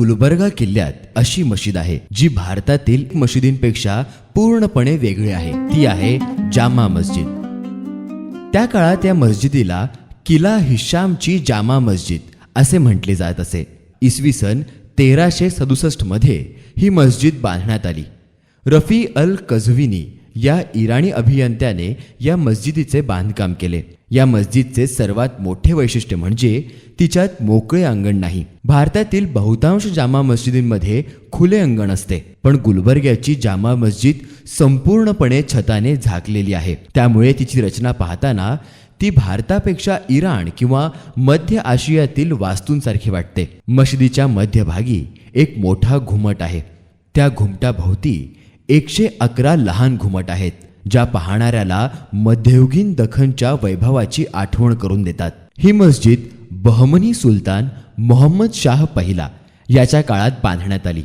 गुलबर्गा किल्ल्यात अशी मशीद आहे जी भारतातील मशिदींपेक्षा पूर्णपणे वेगळी आहे। ती आहे जामा मस्जिद। त्या काळात या मस्जिदीला किला हिशामची जामा मस्जिद असे म्हटले जात असे। इसवी सन 1367 मध्ये ही मस्जिद बांधण्यात आली। रफी अल कझविनी या इराणी अभियंत्याने या मस्जिदीचे बांधकाम केले। या मस्जिदचे सर्वात मोठे वैशिष्ट्य म्हणजे तिच्यात मोकळे अंगण नाही। भारतातील बहुतांश जामा मस्जिदींमध्ये खुले अंगण असते, पण गुलबर्ग्याची जामा मस्जिद संपूर्णपणे छताने झाकलेली आहे। त्यामुळे तिची रचना पाहताना ती भारतापेक्षा इराण किंवा मध्य आशियातील वास्तूंसारखी वाटते। मशिदीच्या मध्यभागी एक मोठा घुमट आहे। त्या घुमटाभोवती 111 लहान घुमट आहेत, ज्या पाहणाऱ्याला मध्ययुगीन दख्खनच्या वैभवाची आठवण करून देतात। ही मस्जिद बहमनी सुलतान मोहम्मद शाह पहिला याच्या काळात बांधण्यात आली।